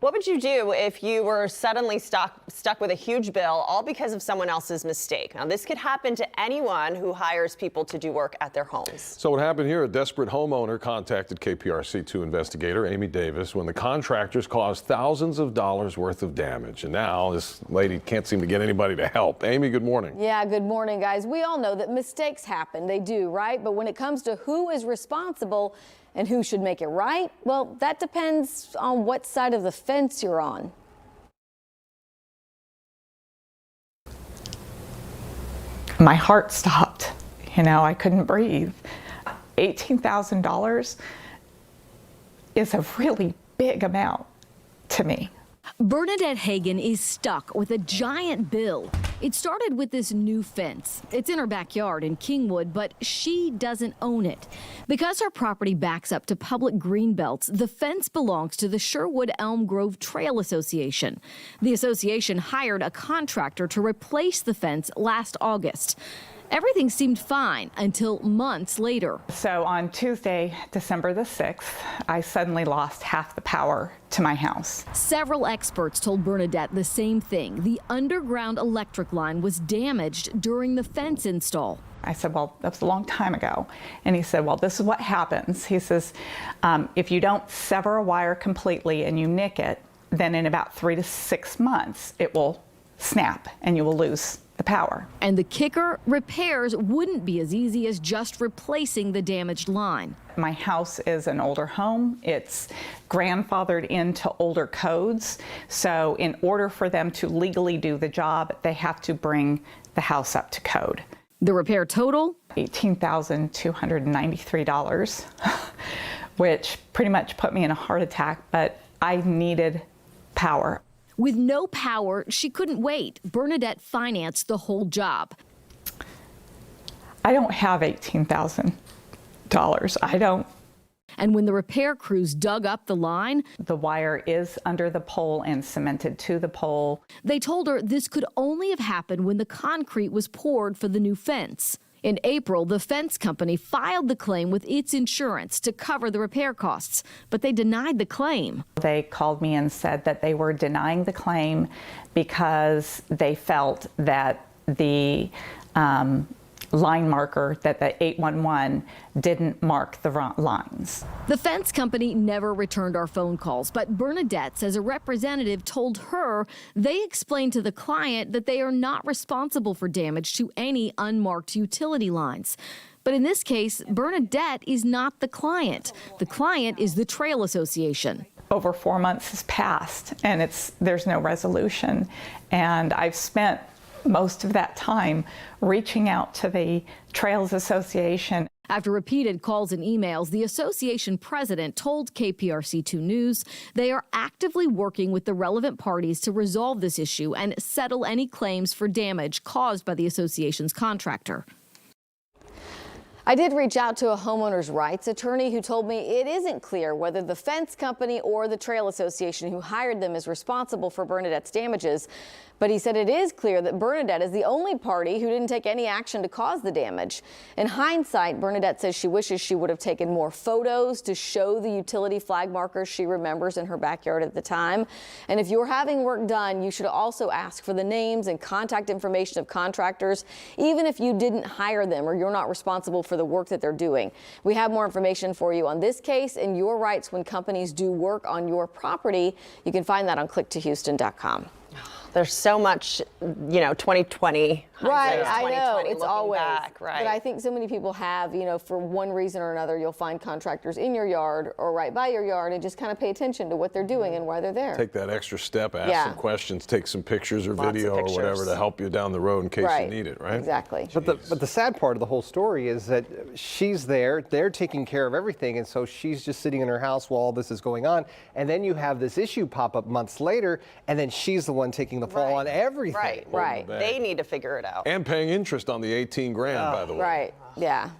What would you do if you were suddenly stuck with a huge bill, all because of someone else's mistake? Now, this could happen to anyone who hires people to do work at their homes. So what happened here, a desperate homeowner contacted KPRC2 investigator Amy Davis when the contractors caused thousands of dollars worth of damage. And now this lady can't seem to get anybody to help. Amy, good morning. Yeah, good morning, guys. We all know that mistakes happen. They do, right? But when it comes to who is responsible and who should make it right, well, that depends on what side of the fence you're on. My heart stopped. I couldn't breathe. $18,000 is a really big amount to me. Bernadette Hagan is stuck with a giant bill. It started with this new fence. It's in her backyard in Kingwood, but she doesn't own it. Because her property backs up to public green belts, the fence belongs to the Sherwood Elm Grove Trail Association. The association hired a contractor to replace the fence last August. Everything seemed fine until months later. So on Tuesday, December the 6th, I suddenly lost half the power to my house. Several experts told Bernadette the same thing. The underground electric line was damaged during the fence install. I said, well, that was a long time ago. And he said, well, this is what happens. He says, if you don't sever a wire completely and you nick it, then in about 3 to 6 months, it will snap and you will lose the power. And the kicker, repairs wouldn't be as easy as just replacing the damaged line. My house is an older home. It's grandfathered into older codes. So in order for them to legally do the job, they have to bring the house up to code. The repair total? $18,293, which pretty much put me in a heart attack, but I needed power. With no power, she couldn't wait. Bernadette financed the whole job. I don't have $18,000. I don't. And when the repair crews dug up the line, the wire is under the pole and cemented to the pole. They told her this could only have happened when the concrete was poured for the new fence. In April, the fence company filed the claim with its insurance to cover the repair costs, but they denied the claim. They called me and said that they were denying the claim because they felt that the line marker, that the 811 didn't mark the wrong lines. The fence company never returned our phone calls, but Bernadette says a representative told her they explained to the client that they are not responsible for damage to any unmarked utility lines. But in this case, Bernadette is not the client. The client is the Trail Association. Over 4 months has passed and there's no resolution. And I've spent most of that time reaching out to the Trails Association. After repeated calls and emails, the association president told KPRC2 News they are actively working with the relevant parties to resolve this issue and settle any claims for damage caused by the association's contractor. I did reach out to a homeowner's rights attorney who told me it isn't clear whether the fence company or the Trail Association who hired them is responsible for Bernadette's damages. But he said it is clear that Bernadette is the only party who didn't take any action to cause the damage. In hindsight, Bernadette says she wishes she would have taken more photos to show the utility flag markers she remembers in her backyard at the time. And if you're having work done, you should also ask for the names and contact information of contractors, even if you didn't hire them or you're not responsible for the work that they're doing. We have more information for you on this case and your rights when companies do work on your property. You can find that on click2houston.com. There's so much, 2020. Right, I know, it's always, back, right. But I think so many people have, for one reason or another, you'll find contractors in your yard or right by your yard and just kind of pay attention to what they're doing and why they're there. Take that extra step, ask some questions, take some pictures or video or whatever to help you down the road in case you need it, right? Exactly. But the sad part of the whole story is that she's there, they're taking care of everything, and so she's just sitting in her house while all this is going on, and then you have this issue pop up months later, and then she's the one taking the fall on everything. Right. They need to figure it out. And paying interest on the 18 grand, by the way. Right, yeah.